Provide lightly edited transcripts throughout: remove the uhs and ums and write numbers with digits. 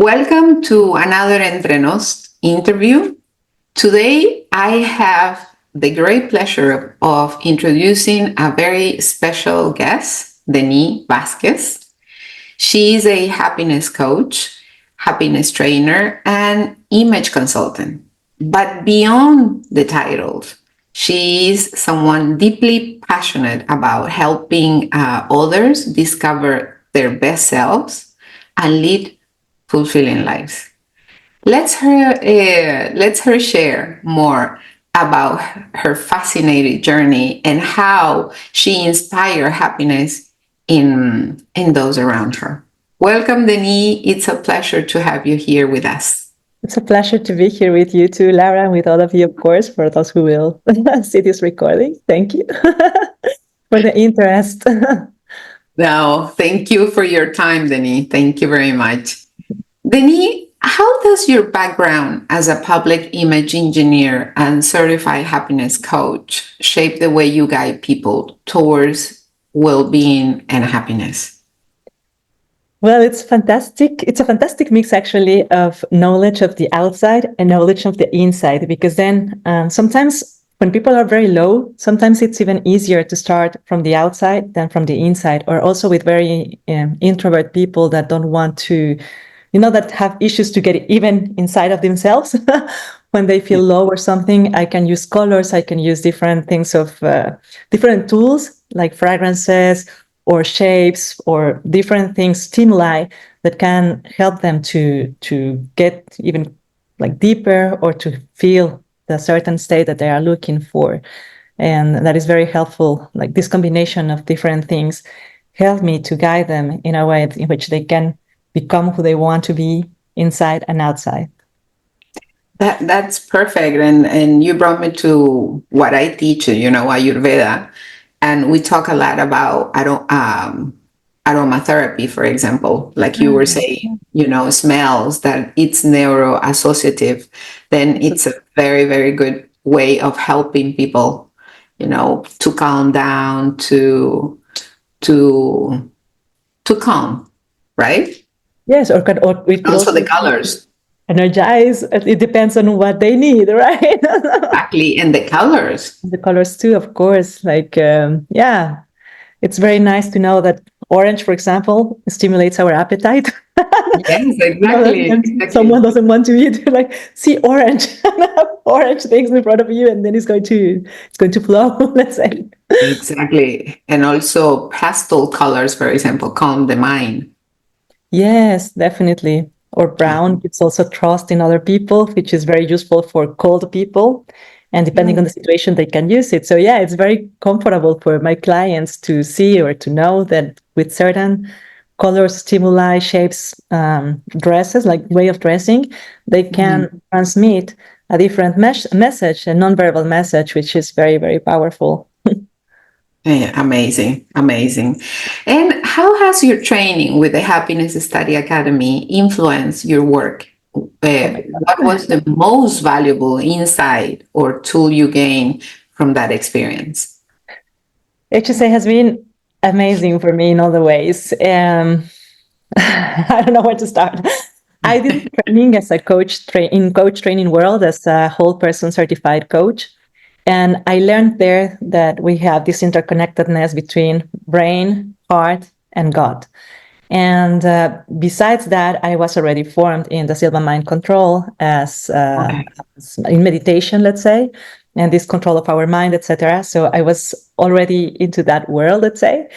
Welcome to another Entre Nos interview. Today, I have the great pleasure of introducing a very special guest, Dení Vázquez. She is a happiness coach, happiness trainer, and image consultant. But beyond the titles, she is someone deeply passionate about helping others discover their best selves and lead fulfilling lives. Let's her share more about her fascinating journey and how she inspires happiness in those around her. Welcome, Deni. It's a pleasure to have you here with us. It's a pleasure to be here with you too, Laura, and with all of you, of course, for those who will see this recording. Thank you for the interest. Now, thank you for your time, Deni. Thank you very much. Deni, how does your background as a public image engineer and certified happiness coach shape the way you guide people towards well-being and happiness? Well, it's fantastic. It's a fantastic mix, actually, of knowledge of the outside and knowledge of the inside, because then sometimes when people are very low, sometimes it's even easier to start from the outside than from the inside, or also with very introvert people that don't want to, that have issues to get even inside of themselves. When they feel low or something, I can use colors, I can use different things of different tools like fragrances or shapes or different things, stimuli that can help them to get even like deeper or to feel the certain state that they are looking for. And that is very helpful. Like this combination of different things help me to guide them in a way in which they can become who they want to be inside and outside. That's perfect. And you brought me to what I teach, Ayurveda. And we talk a lot about aromatherapy, for example, like you were saying, smells, that it's neuroassociative. Then it's a very, very good way of helping people, to calm down, to calm, right? Yes, or it also the colors. Energize. It depends on what they need, right? Exactly, and the colors. The colors too, of course. Like, it's very nice to know that orange, for example, stimulates our appetite. Yes, exactly. Someone doesn't want to eat, like, see orange, orange things in front of you, and then it's going to flow. Let's say. Exactly, and also pastel colors, for example, calm the mind. Yes, definitely. Or brown gives also trust in other people, which is very useful for cold people. And depending on the situation, they can use it. So yeah, it's very comfortable for my clients to see or to know that with certain colors, stimuli, shapes, dresses, like way of dressing, they can transmit a different message, a nonverbal message, which is very, very powerful. Yeah, amazing. And how has your training with the Happiness Study Academy influenced your work? What was the most valuable insight or tool you gained from that experience? HSA has been amazing for me in all the ways. I don't know where to start. I did training as a coach in coach training world as a whole person certified coach. And I learned there that we have this interconnectedness between brain, heart, and God. And besides that, I was already formed in the Silva Mind Control as in meditation, let's say, and this control of our mind, etc. So I was already into that world, let's say.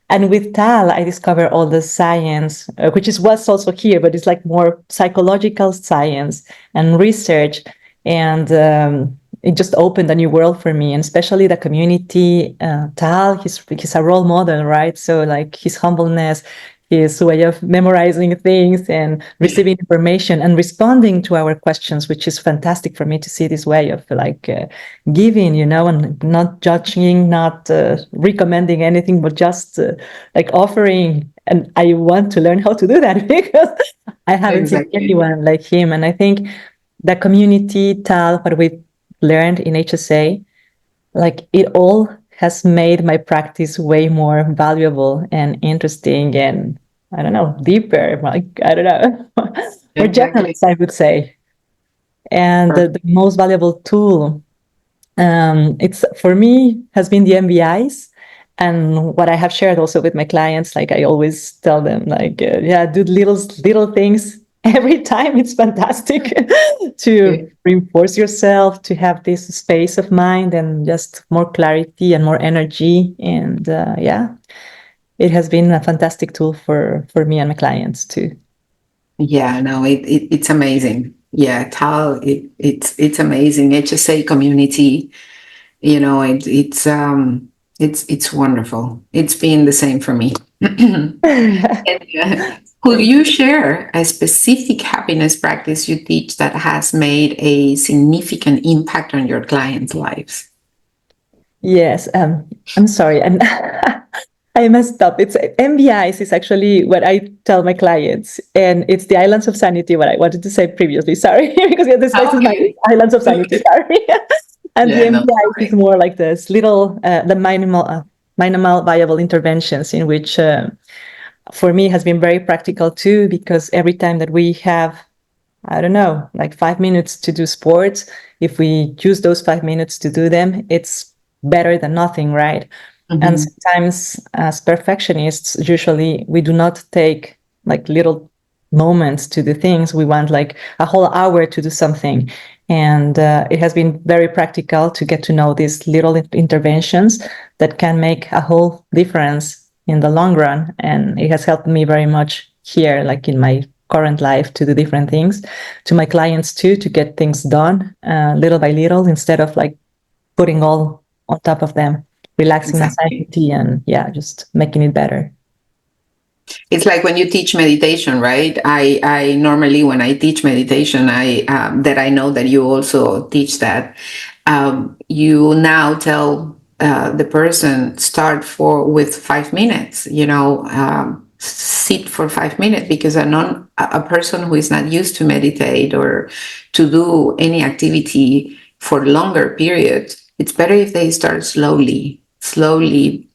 And with Tal, I discovered all the science, which is what's also here, but it's like more psychological science and research. And it just opened a new world for me, and especially the community. Tal, he's a role model, right? So like his humbleness, his way of memorizing things and receiving information and responding to our questions, which is fantastic for me to see this way of like giving, and not judging, not recommending anything, but just like offering. And I want to learn how to do that because I haven't seen anyone like him. And I think the community, Tal, what we learned in HSA, like it all has made my practice way more valuable and interesting and, I don't know, deeper. Like, I don't know. We're Exactly. generalists, I would say. And the most valuable tool, it's for me, has been the MBIs. And what I have shared also with my clients, like I always tell them, like, yeah, do little things every time. It's fantastic to reinforce yourself, to have this space of mind and just more clarity and more energy. And yeah, it has been a fantastic tool for me and my clients too. Yeah, no, it's amazing. Yeah, Tal, it's amazing. HSA community, it's wonderful. It's been the same for me. And, could you share a specific happiness practice you teach that has made a significant impact on your clients' lives? Yes, I'm sorry, and I messed up. It's MBIs is actually what I tell my clients, and it's the Islands of Sanity. What I wanted to say previously, sorry, because yeah, this place is my Okay. Islands of Sanity. Okay. Sorry, and the Yeah, no, MBIs is okay. more like this little, the minimal viable interventions in which, for me, has been very practical too. Because every time that we have, I don't know, like 5 minutes to do sports, if we use those 5 minutes to do them, it's better than nothing, right? And Mhm. sometimes, as perfectionists, usually we do not take like little moments to do things. We want like a whole hour to do something. And it has been very practical to get to know these little interventions that can make a whole difference in the long run. And it has helped me very much here, like in my current life, to do different things, to my clients too, to get things done little by little instead of like putting all on top of them, relaxing Exactly. anxiety and yeah, just making it better. It's like when you teach meditation, right? I normally, when I teach meditation, that I know that you also teach that. You now tell the person start with 5 minutes. Sit for 5 minutes, because a person who is not used to meditate or to do any activity for longer periods, it's better if they start slowly,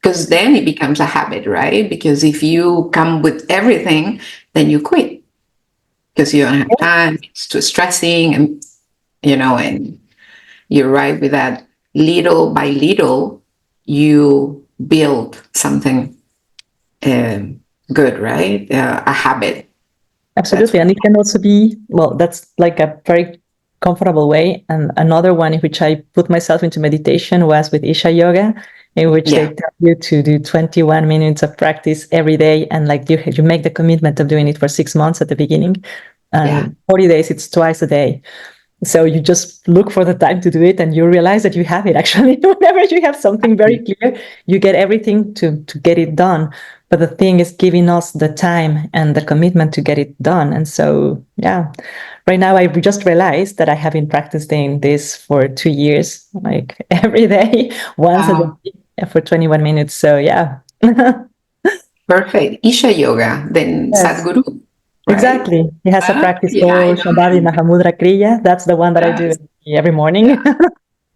because then it becomes a habit, right? Because if you come with everything, then you quit because you don't have time, it's too stressing, and you're right with that. Little by little, you build something good, right? A habit. That's Absolutely. And it can also be, well, that's like a very comfortable way. And another one in which I put myself into meditation was with Isha Yoga, in which they yeah, tell you to do 21 minutes of practice every day. And like you make the commitment of doing it for 6 months at the beginning. yeah. And 40 days, it's twice a day. So you just look for the time to do it and you realize that you have it actually. Whenever you have something very clear, you get everything to get it done. But the thing is giving us the time and the commitment to get it done. And so, yeah, right now I just realized that I have been practicing this for 2 years, like every day, once a Wow. day for 21 minutes. So, yeah. Perfect. Isha Yoga, then Yes, Sadhguru, right? exactly. He has a practice Yeah, I called know Shabari him. Mahamudra Kriya. That's the one that I do Yes. every morning. Yeah.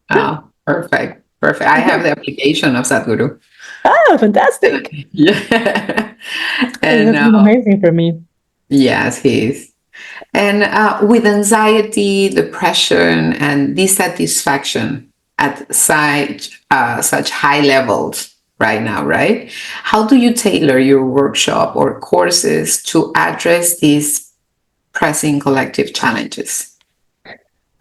Oh, perfect. Perfect. I have the application of Sadhguru. Oh, fantastic. Yeah. It And has been amazing for me. yes, he is. And with anxiety, depression, and dissatisfaction at such high levels right now, right? How do you tailor your workshop or courses to address these pressing collective challenges?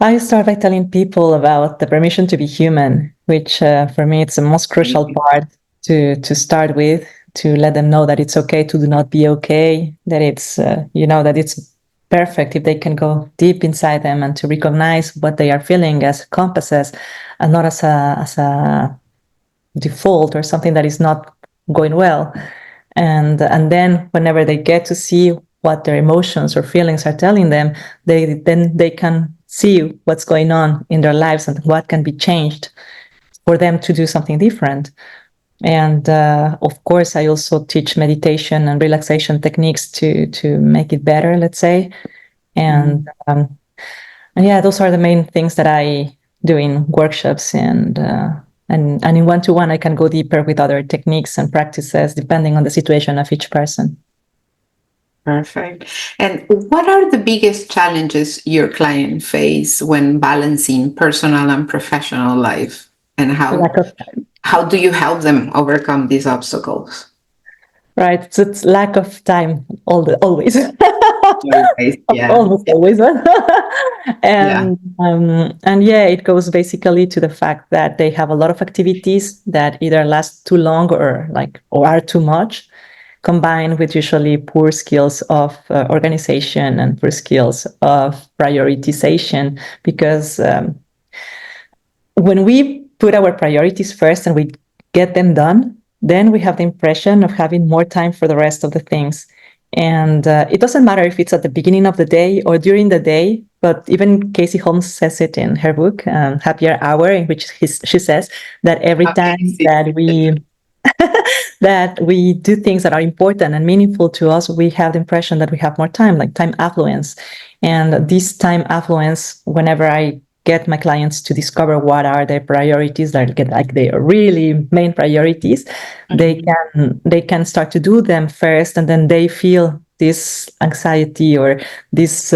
I start by telling people about the permission to be human, which for me it's the most crucial part to start with, to let them know that it's okay to do not be okay, that it's that it's perfect if they can go deep inside them and to recognize what they are feeling as compasses and not as a default or something that is not going well. And then whenever they get to see what their emotions or feelings are telling them, they can see what's going on in their lives and what can be changed for them to do something different. And of course, I also teach meditation and relaxation techniques to make it better, let's say. And Mhm. and yeah, those are the main things that I do in workshops, and in one-to-one, I can go deeper with other techniques and practices depending on the situation of each person. Perfect. And what are the biggest challenges your client face when balancing personal and professional life? And Lack of how do you help them overcome these obstacles? Right. So it's lack of time always. Always, yeah. Almost always. Yeah. And yeah, it goes basically to the fact that they have a lot of activities that either last too long or are too much, combined with usually poor skills of organization and poor skills of prioritization. Because when we put our priorities first and we get them done, then we have the impression of having more time for the rest of the things. And it doesn't matter if it's at the beginning of the day or during the day, but even Casey Holmes says it in her book, Happier Hour, in which she says that every Okay. time that we do things that are important and meaningful to us, we have the impression that we have more time, like time affluence. And this time affluence, whenever I get my clients to discover what are their priorities, like their really main priorities, they can start to do them first, and then they feel this anxiety or this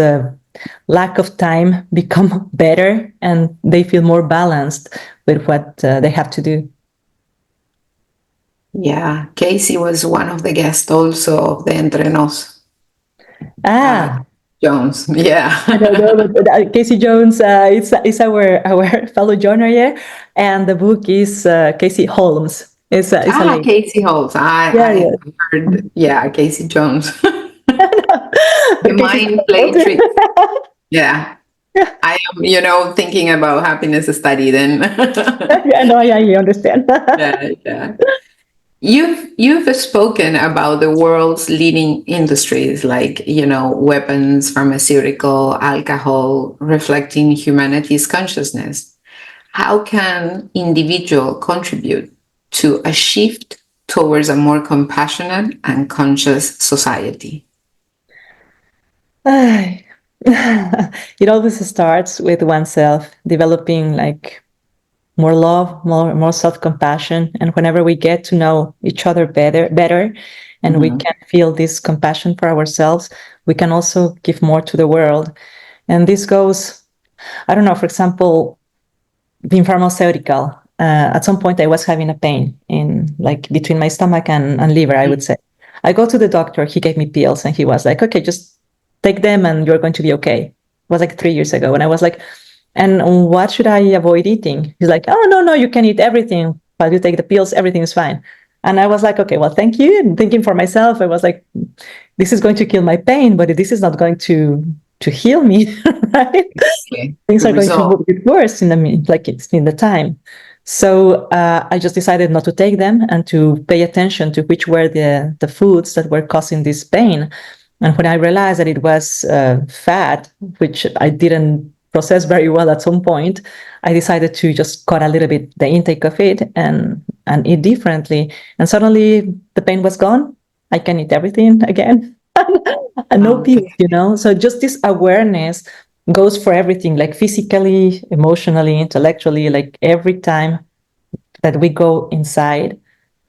lack of time become better, and they feel more balanced with what they have to do. Yeah. Casey was one of the guests also of the Entre Nos. Jones. Yeah. I don't know, but Casey Jones is our fellow journaler, and the book is Casey Holmes. It's a lady. Casey Holmes. Yeah, I yeah. heard, Casey Jones. The But Casey mind play trick. Yeah. I am, thinking about happiness study then. yeah, no, yeah, you understand. Yeah. You've spoken about the world's leading industries like, weapons, pharmaceutical, alcohol, reflecting humanity's consciousness. How can individual contribute to a shift towards a more compassionate and conscious society? It always starts with oneself, developing like more love, more self-compassion. And whenever we get to know each other better, and we can feel this compassion for ourselves, we can also give more to the world. And this goes, I don't know, for example, being pharmaceutical. At some point, I was having a pain in like between my stomach and liver, I would say. I go to the doctor, he gave me pills, and he was like, okay, just take them and you're going to be okay. It was like 3 years ago. And I was like, and what should I avoid eating? He's like, oh, no, you can eat everything. While you take the pills, everything is fine. And I was like, okay, well, thank you. And thinking for myself, I was like, this is going to kill my pain, but this is not going to heal me, right? Okay. Things are going to get worse in the time. So I just decided not to take them and to pay attention to which were the foods that were causing this pain. And when I realized that it was fat, which I didn't process very well at some point, I decided to just cut a little bit the intake of it and eat differently. And suddenly the pain was gone. I can eat everything again. And no peace, So just this awareness goes for everything, like physically, emotionally, intellectually, like every time that we go inside,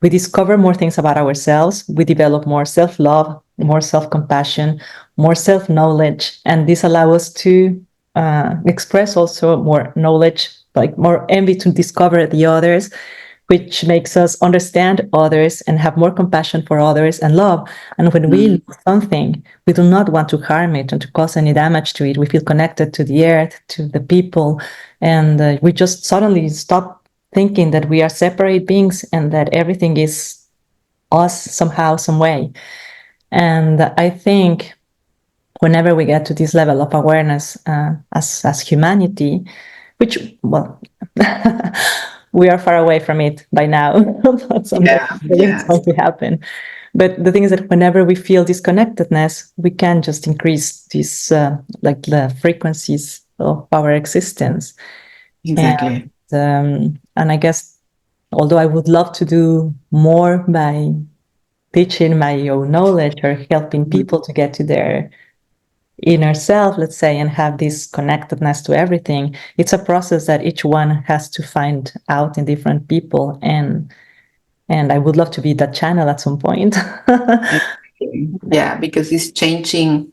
we discover more things about ourselves. We develop more self-love, more self-compassion, more self-knowledge. And this allows us to express also more knowledge, like more envy to discover the others, which makes us understand others and have more compassion for others and love. And when we love something, we do not want to harm it and to cause any damage to it. We feel connected to the earth, to the people, and we just suddenly stop thinking that we are separate beings and that everything is us somehow, some way. And I think whenever we get to this level of awareness as humanity, which, well, we are far away from it by now. But someday it's going to happen. But the thing is that whenever we feel disconnectedness, we can just increase these like the frequencies of our existence. Exactly. And I guess, although I would love to do more by teaching my own knowledge or helping people to get to their inner self, let's say, and have this connectedness to everything, it's a process that each one has to find out in different people, and I would love to be that channel at some point. Exactly. Yeah, because it's changing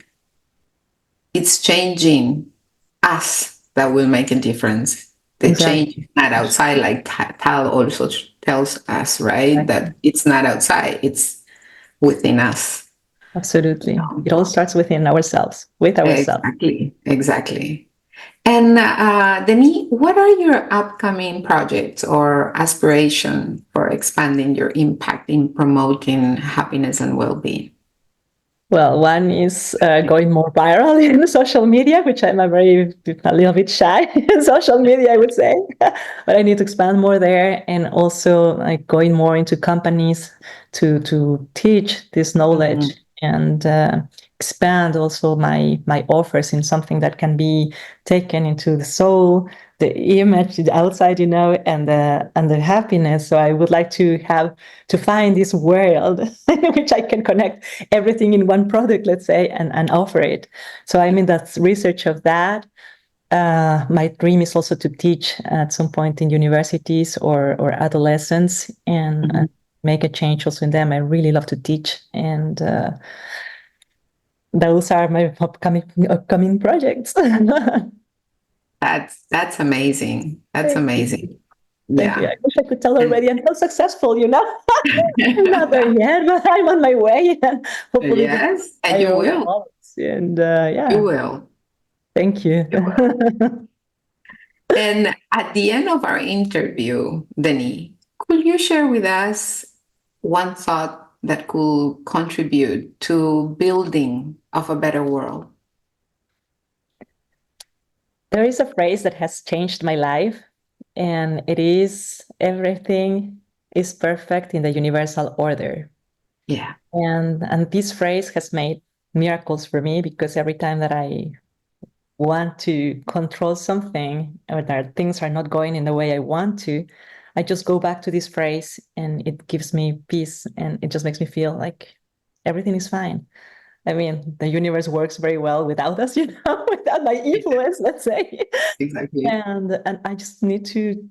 us that will make a difference. The change Exactly. is not outside, like Tal also tells us, right? That it's not outside, it's within us. Absolutely. It all starts within ourselves, with ourselves. Exactly, exactly. And Deni, what are your upcoming projects or aspiration for expanding your impact in promoting happiness and well-being? Well, one is going more viral in social media, which I'm a little bit shy in social media, I would say, but I need to expand more there, and also like going more into companies to teach this knowledge Mhm. and expand also my offers in something that can be taken into the soul, the image, the outside, and the happiness. So I would like to find this world in which I can connect everything in one product, let's say, and offer it. So I mean, that's research of that. My dream is also to teach at some point in universities or adolescents and Mhm. make a change also in them. I really love to teach, and those are my upcoming projects. That's amazing. That's Thank you. amazing. Thank you. Yeah. I wish I could tell And already I'm so successful, I'm not there yet, but I'm on my way, and hopefully this yes, and you viral will. follows. And You yeah, will. thank you. You will. And at the end of our interview, Deni, could you share with us one thought that could contribute to building of a better world? There is a phrase that has changed my life, and it is everything is perfect in the universal order. Yeah. And this phrase has made miracles for me because every time that I want to control something or that things are not going in the way I want to, I just go back to this phrase and it gives me peace and it just makes me feel like everything is fine. I mean, the universe works very well without us, without my influence, let's say. Exactly. And I just need to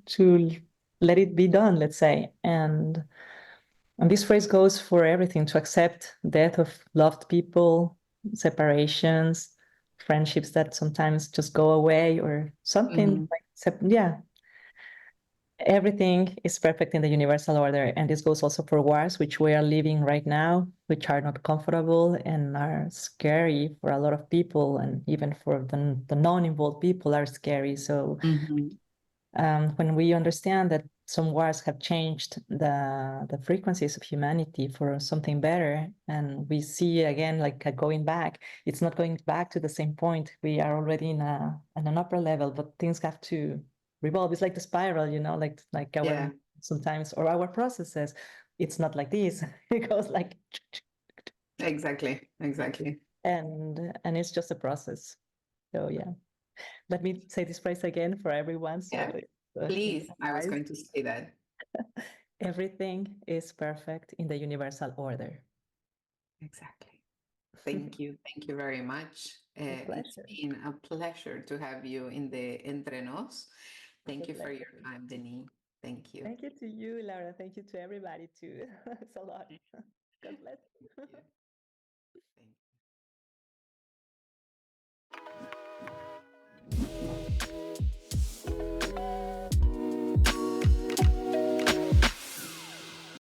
let it be done, let's say. And this phrase goes for everything: to accept death of loved people, separations, friendships that sometimes just go away, or something Mhm. like, yeah, everything is perfect in the universal order. And this goes also for wars, which we are living right now, which are not comfortable and are scary for a lot of people. And even for the non-involved people are scary. So Mhm. when we understand that some wars have changed the frequencies of humanity for something better, and we see again like going back, it's not going back to the same point. We are already in an upper level, but things have to revolve. It's like the spiral, like our Yeah. sometimes or our processes. It's not like this. It goes like, Exactly. Exactly. and it's just a process. So yeah, let me say this phrase again for everyone. So Yeah. in Please, I was eyes. going to say that. Everything is perfect in the universal order. Exactly. Thank you. Thank you very much. A It's pleasure. been a pleasure to have you in the Entre Nos. It's Thank a you for your pleasure. time, Denis. Thank you. Thank you to you, Laura. Thank you to everybody too. It's a lot. God bless. Thank you. Thank you.